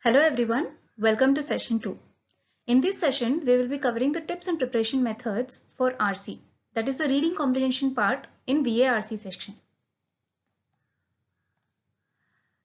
Hello everyone, welcome to session 2. In this session, we will be covering the tips and preparation methods for RC, that is the reading comprehension part in VARC section.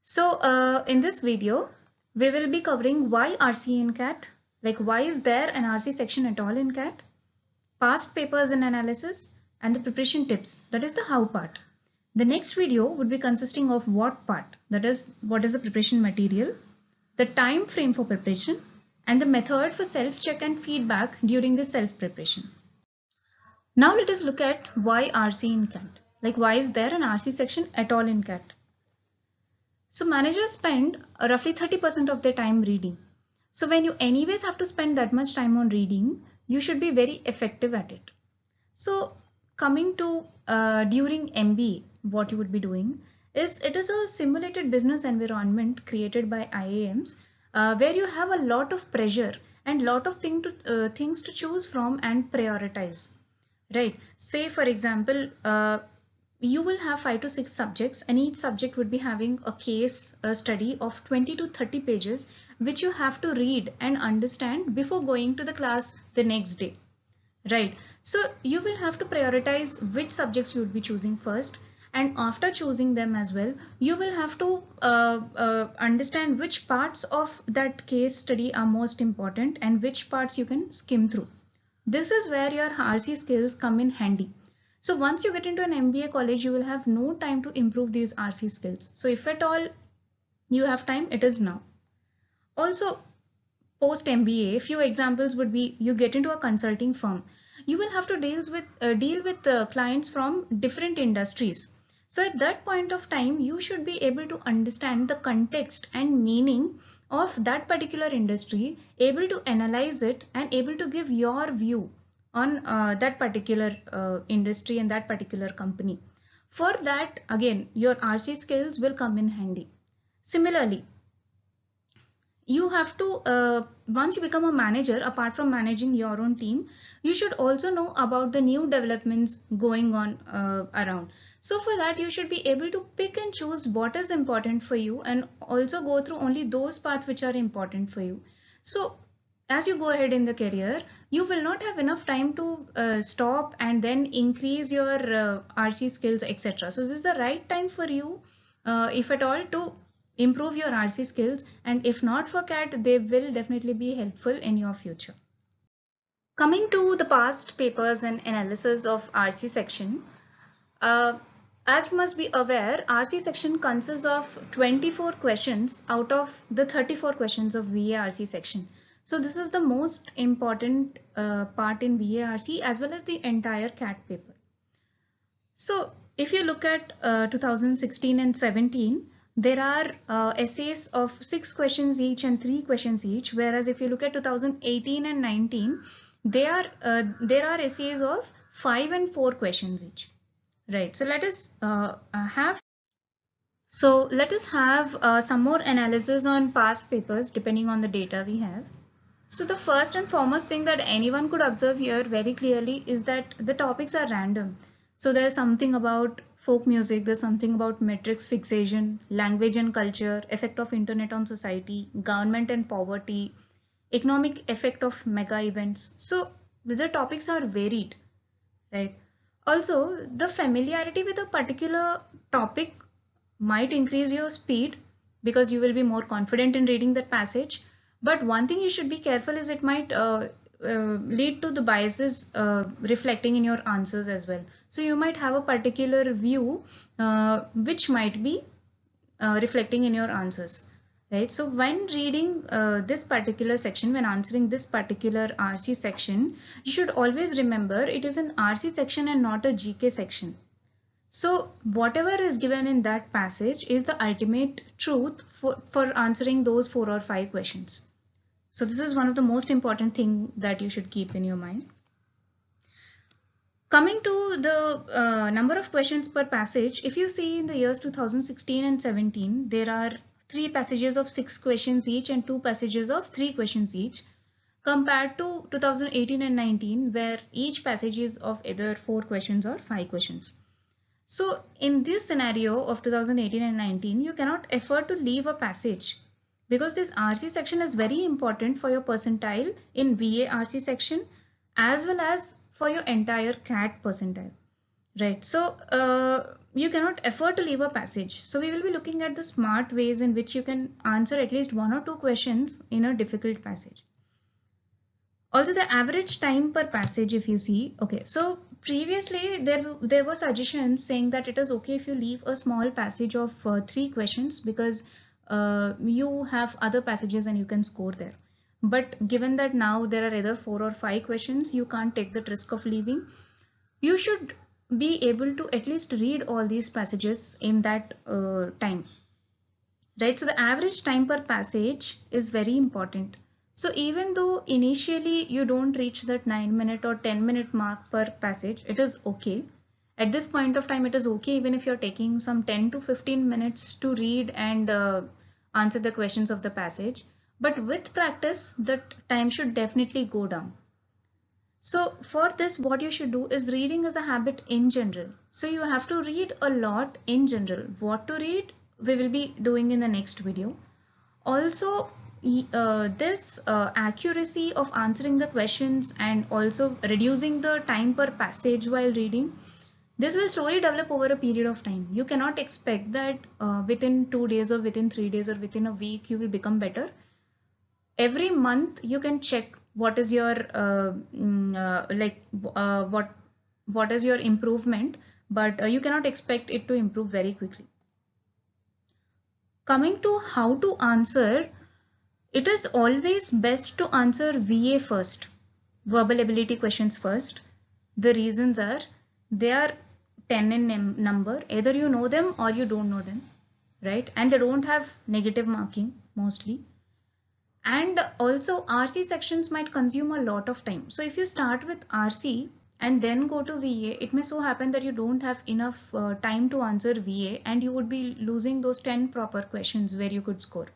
So in this video, we will be covering why RC in CAT, like why is there an RC section at all in CAT, past papers and analysis, and the preparation tips, that is the how part. The next video would be consisting of what part, that is what is the preparation material, the time frame for preparation, and the method for self-check and feedback during the self-preparation. Now let us look at why RC in CAT. Like why is there an RC section at all in CAT? So managers spend roughly 30% of their time reading. So when you anyways have to spend that much time on reading, you should be very effective at it. So coming to during MBA, what you would be doing is it is a simulated business environment created by IIMs where you have a lot of pressure and lot of things to choose from and prioritize, right? Say for example, you will have 5 to 6 subjects and each subject would be having a case study of 20 to 30 pages which you have to read and understand before going to the class the next day. Right, so you will have to prioritize which subjects you would be choosing first, and after choosing them as well, you will have to understand which parts of that case study are most important and which parts you can skim through. This is where your RC skills come in handy. So once you get into an MBA college, you will have no time to improve these RC skills. So if at all you have time, it is now. Also, post MBA, few examples would be you get into a consulting firm. You will have to deal with clients from different industries. So at that point of time, you should be able to understand the context and meaning of that particular industry, able to analyze it and able to give your view on that particular industry and that particular company. For that, again, your RC skills will come in handy. Similarly, you have to once you become a manager, apart from managing your own team, you should also know about the new developments going on around. So for that, you should be able to pick and choose what is important for you and also go through only those parts which are important for you. So as you go ahead in the career, you will not have enough time to stop and then increase your RC skills, etc. So this is the right time for you, if at all, to improve your RC skills, and if not for CAT, they will definitely be helpful in your future. Coming to the past papers and analysis of RC section, as you must be aware, RC section consists of 24 questions out of the 34 questions of VARC section. So this is the most important part in VARC as well as the entire CAT paper. So if you look at 2016 and 17, there are essays of 6 questions each and 3 questions each, whereas if you look at 2018 and 19, there are essays of 5 and 4 questions each. Right, so let us have some more analysis on past papers depending on the data we have. So the first and foremost thing that anyone could observe here very clearly is that the topics are random. So there's something about folk music, there's something about matrix fixation, language and culture, effect of internet on society, government and poverty, economic effect of mega events. So the topics are varied, right? Also, the familiarity with a particular topic might increase your speed because you will be more confident in reading that passage. But one thing you should be careful is it might lead to the biases reflecting in your answers as well. So you might have a particular view which might be reflecting in your answers, right? So when reading this particular section, when answering this particular RC section, you should always remember it is an RC section and not a GK section. So whatever is given in that passage is the ultimate truth for answering those 4 or 5 questions. So this is one of the most important thing that you should keep in your mind. Coming to the number of questions per passage, if you see in the years 2016 and 17, there are 3 passages of 6 questions each and 2 passages of 3 questions each, compared to 2018 and 19, where each passage is of either 4 questions or 5 questions. So in this scenario of 2018 and 19, you cannot afford to leave a passage because this RC section is very important for your percentile in VA RC section as well as for your entire CAT percentile, right? So you cannot afford to leave a passage. So we will be looking at the smart ways in which you can answer at least 1 or 2 questions in a difficult passage. Also the average time per passage, if you see, okay, so previously there were suggestions saying that it is okay if you leave a small passage of 3 questions because you have other passages and you can score there. But given that now there are either 4 or 5 questions, you can't take that risk of leaving. You should be able to at least read all these passages in that time, right? So the average time per passage is very important. So even though initially you don't reach that 9-minute or 10-minute mark per passage, it is okay. At this point of time, it is okay even if you're taking some 10 to 15 minutes to read and answer the questions of the passage. But with practice, that time should definitely go down. So for this, what you should do is reading as a habit in general. So you have to read a lot in general. What to read, we will be doing in the next video. Also, this accuracy of answering the questions and also reducing the time per passage while reading, this will slowly develop over a period of time. You cannot expect that within 2 days or within 3 days or within a week you will become better. Every month you can check what is your what is your improvement, but you cannot expect it to improve very quickly. Coming to how to answer, it is always best to answer VA first, verbal ability questions first. The reasons are they are 10 in number, either you know them or you don't know them, right? And they don't have negative marking mostly. And also RC sections might consume a lot of time. So if you start with RC and then go to VA, it may so happen that you don't have enough time to answer VA and you would be losing those 10 proper questions where you could score.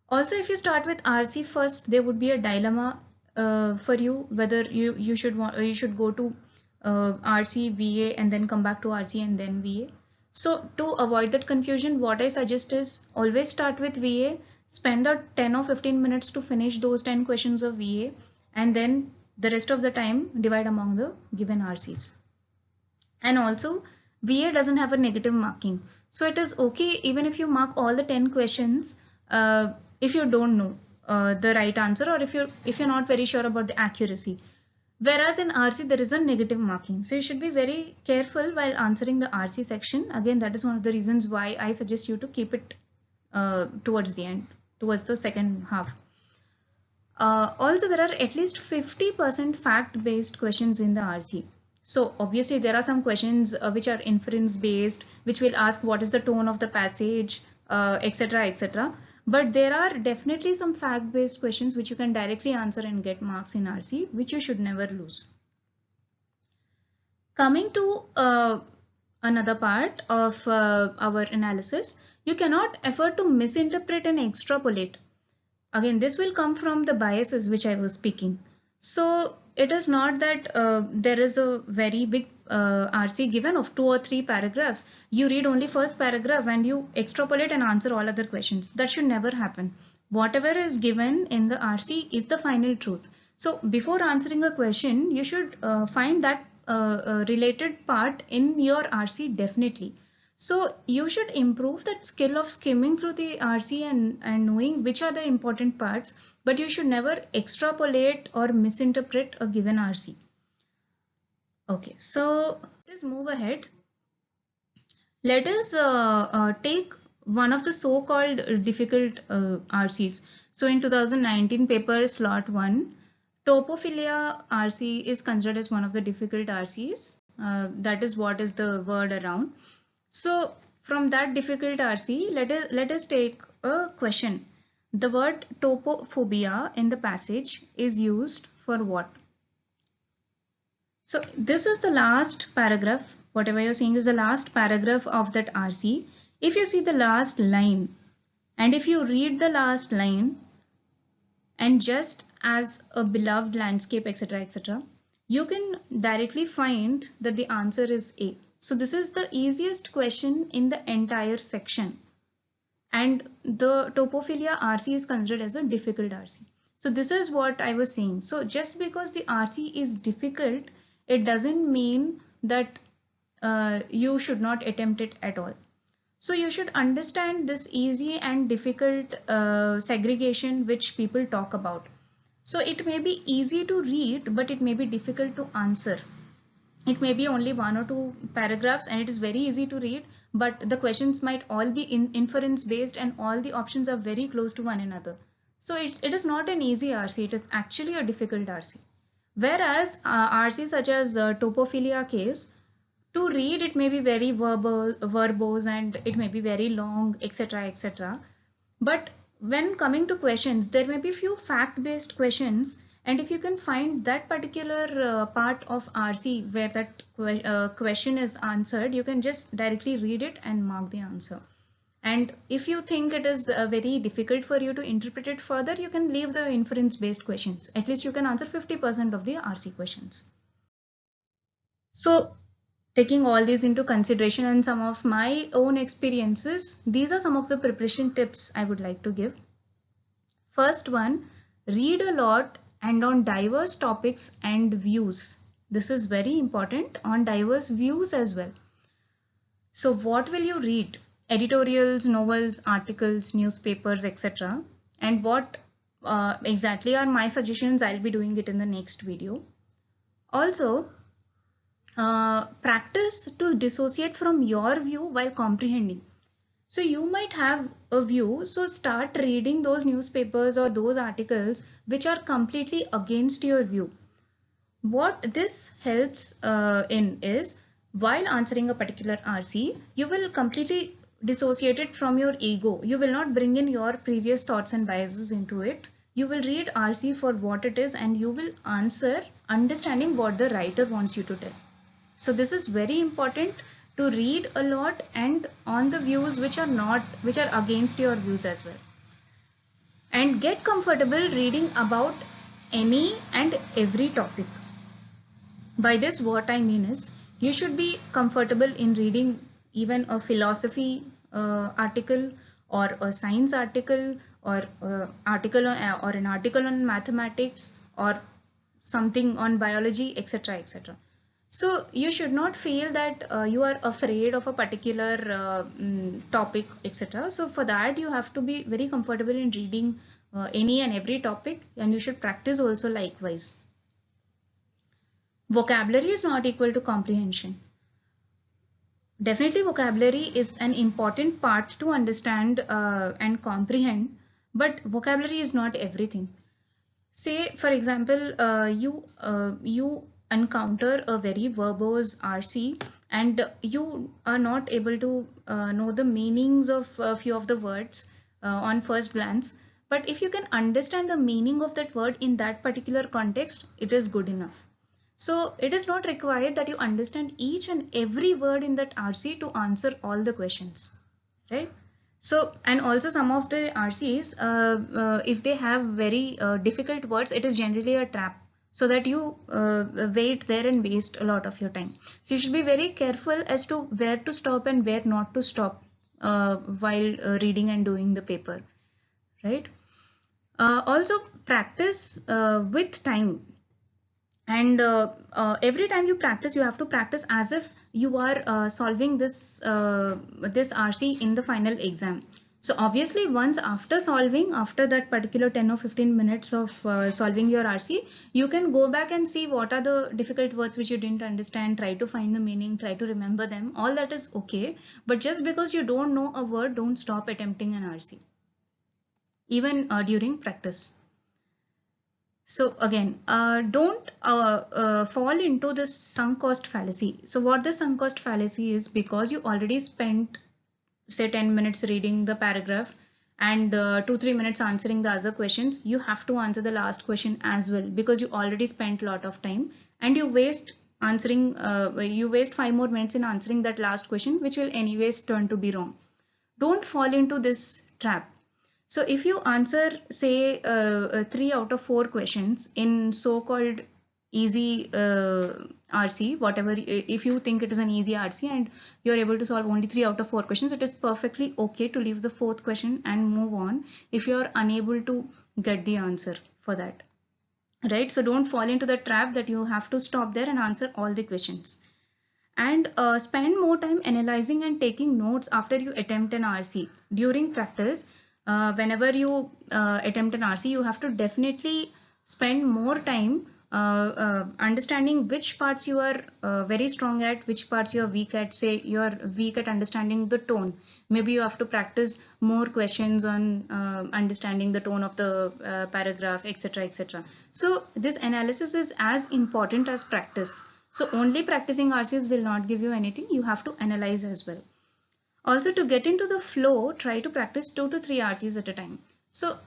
Also, if you start with RC first, there would be a dilemma for you whether you should go to RC, VA and then come back to RC and then VA. So to avoid that confusion, what I suggest is always start with VA, spend the 10 or 15 minutes to finish those 10 questions of VA, and then the rest of the time divide among the given RCs. And also VA doesn't have a negative marking, so it is okay even if you mark all the 10 questions if you don't know the right answer or if you're not very sure about the accuracy. Whereas in RC there is a negative marking, so you should be very careful while answering the RC section. Again, that is one of the reasons why I suggest you to keep it towards the end, towards the second half. Also, there are at least 50% fact-based questions in the RC. So obviously there are some questions which are inference based, which will ask what is the tone of the passage, etc., etc. But there are definitely some fact-based questions which you can directly answer and get marks in RC, which you should never lose. Coming to another part of our analysis, you cannot afford to misinterpret and extrapolate. Again, this will come from the biases which I was speaking. So it is not that there is a very big RC given of 2 or 3 paragraphs. You read only first paragraph and you extrapolate and answer all other questions. That should never happen. Whatever is given in the RC is the final truth. So before answering a question, you should find that related part in your RC definitely. So you should improve that skill of skimming through the RC and knowing which are the important parts, but you should never extrapolate or misinterpret a given RC. Okay, so let's move ahead. Let us take one of the so-called difficult RCs. So in 2019 paper slot 1, topophilia RC is considered as one of the difficult RCs. That is what is the word around. So from that difficult RC, let us take a question. The word topophobia in the passage is used for what? So this is the last paragraph. Whatever you're seeing is the last paragraph of that RC. If you see the last line and if you read the last line and just as a beloved landscape, etc., etc., you can directly find that the answer is A. So this is the easiest question in the entire section. and the topophilia RC is considered as a difficult RC. So this is what I was saying. So just because the RC is difficult, it doesn't mean that you should not attempt it at all. So you should understand this easy and difficult segregation which people talk about. So it may be easy to read, but it may be difficult to answer. It may be only 1 or 2 paragraphs and it is very easy to read, but the questions might all be inference based and all the options are very close to one another. So it is not an easy RC, it is actually a difficult RC. Whereas RC such as topophilia case, to read it may be very verbose and it may be very long, etc., etc. But when coming to questions, there may be few fact-based questions, and if you can find that particular part of RC where that question is answered, you can just directly read it and mark the answer. And if you think it is very difficult for you to interpret it further, you can leave the inference-based questions. At least you can answer 50% of the RC questions. So taking all these into consideration and some of my own experiences, these are some of the preparation tips I would like to give. First one, read a lot and on diverse topics and views. This is very important, on diverse views as well. So what will you read? Editorials, novels, articles, newspapers, etc. And what exactly are my suggestions? I'll be doing it in the next video. Also, practice to dissociate from your view while comprehending. So you might have a view, so start reading those newspapers or those articles which are completely against your view. What this helps in is, while answering a particular RC, you will completely dissociate it from your ego. You will not bring in your previous thoughts and biases into it. You will read RC for what it is and you will answer understanding what the writer wants you to tell. So this is very important, to read a lot and on the views which are against your views as well. And get comfortable reading about any and every topic. By this what I mean is, you should be comfortable in reading even a philosophy article or a science article or an article on mathematics or something on biology, etc., etc. So you should not feel that you are afraid of a particular topic, etc. So for that you have to be very comfortable in reading any and every topic, and you should practice also likewise. Vocabulary is not equal to comprehension. Definitely vocabulary is an important part to understand and comprehend, but vocabulary is not everything. Say for example, you encounter a very verbose RC and you are not able to know the meanings of a few of the words on first glance, but if you can understand the meaning of that word in that particular context, it is good enough. So it is not required that you understand each and every word in that RC to answer all the questions, right? So, and also some of the RCs, if they have very difficult words, it is generally a trap, so that you wait there and waste a lot of your time. So you should be very careful as to where to stop and where not to stop while reading and doing the paper, right? Also practice with time. And every time you practice, you have to practice as if you are solving this RC in the final exam. So obviously once after solving, after that particular 10 or 15 minutes of solving your RC, you can go back and see what are the difficult words which you didn't understand, try to find the meaning, try to remember them. All that is okay. But just because you don't know a word, don't stop attempting an RC, even during practice. So again, don't fall into this sunk cost fallacy. So what the sunk cost fallacy is, because you already spent say 10 minutes reading the paragraph and 2-3 minutes answering the other questions, you have to answer the last question as well, because you already spent a lot of time and you waste 5 more minutes in answering that last question, which will anyways turn to be wrong. Don't fall into this trap. So if you answer say 3 out of 4 questions in so-called easy RC, whatever, if you think it is an easy RC and you're able to solve only 3 out of 4 questions, it is perfectly okay to leave the 4th question and move on if you're unable to get the answer for that, right? So don't fall into the trap that you have to stop there and answer all the questions. And spend more time analyzing and taking notes after you attempt an RC. During practice, whenever you attempt an RC, you have to definitely spend more time understanding which parts you are very strong at, which parts you are weak at. Say you are weak at understanding the tone. Maybe you have to practice more questions on understanding the tone of the paragraph, etc., etc. So this analysis is as important as practice. So only practicing RCs will not give you anything. You have to analyze as well. Also, to get into the flow, try to practice 2 to 3 RCs at a time. So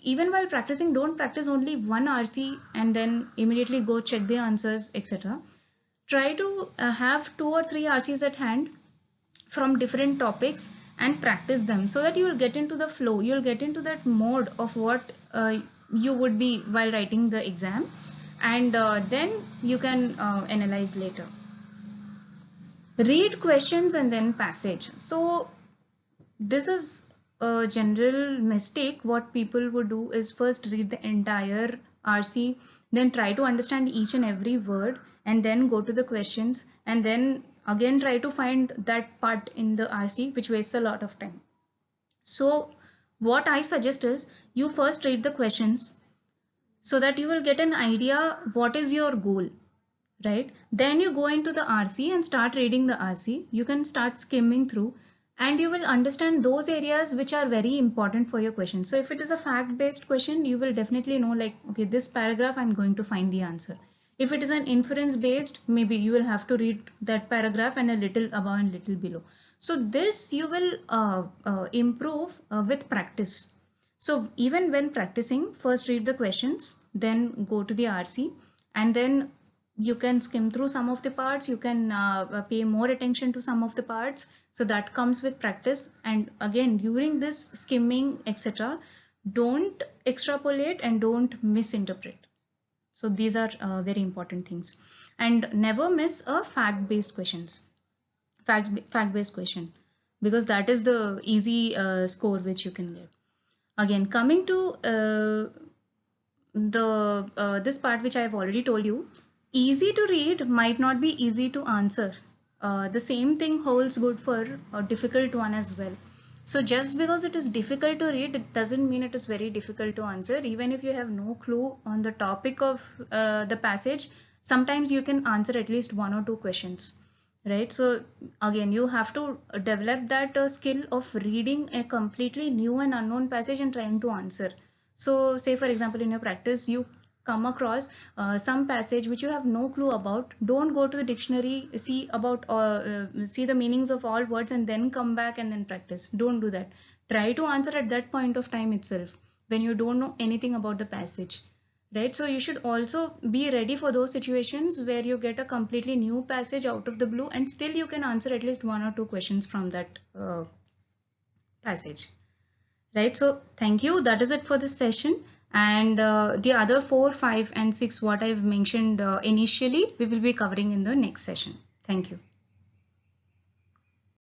even while practicing, don't practice only one RC and then immediately go check the answers, etc. Try to have 2 or 3 RCs at hand from different topics and practice them, so that you will get into the flow. You'll get into that mode of what you would be while writing the exam, and then you can analyze later. Read questions and then passage. So this is a general mistake. What people would do is first read the entire RC, then try to understand each and every word, and then go to the questions, and then again try to find that part in the RC, which wastes a lot of time. So what I suggest is you first read the questions, so that you will get an idea what is your goal, right? Then you go into the RC and start reading the RC. You can start skimming through and you will understand those areas which are very important for your question. So if it is a fact-based question, you will definitely know, like, okay, this paragraph I'm going to find the answer. If it is an inference-based, maybe you will have to read that paragraph and a little above and little below. So this you will improve with practice. So even when practicing, first read the questions, then go to the RC, and then you can skim through some of the parts. You can pay more attention to some of the parts. So that comes with practice. And again, during this skimming, etc., don't extrapolate and don't misinterpret. So these are very important things. And never miss a fact-based questions. Fact-based question, because that is the easy score which you can get. Again, coming to this part which I have already told you, easy to read might not be easy to answer. The same thing holds good for a difficult one as well. So just because it is difficult to read, it doesn't mean it is very difficult to answer. Even if you have no clue on the topic of the passage, sometimes you can answer at least 1 or 2 questions. Right, so again you have to develop that skill of reading a completely new and unknown passage and trying to answer. So say for example in your practice you come across some passage which you have no clue about. Don't go to the dictionary, see the meanings of all words and then come back and then practice. Don't do that. Try to answer at that point of time itself when you don't know anything about the passage. Right, so you should also be ready for those situations where you get a completely new passage out of the blue and still you can answer at least 1 or 2 questions from that passage. Right, so thank you. That is it for this session. And the other 4, 5 and 6 what I've mentioned initially, we will be covering in the next session. Thank you.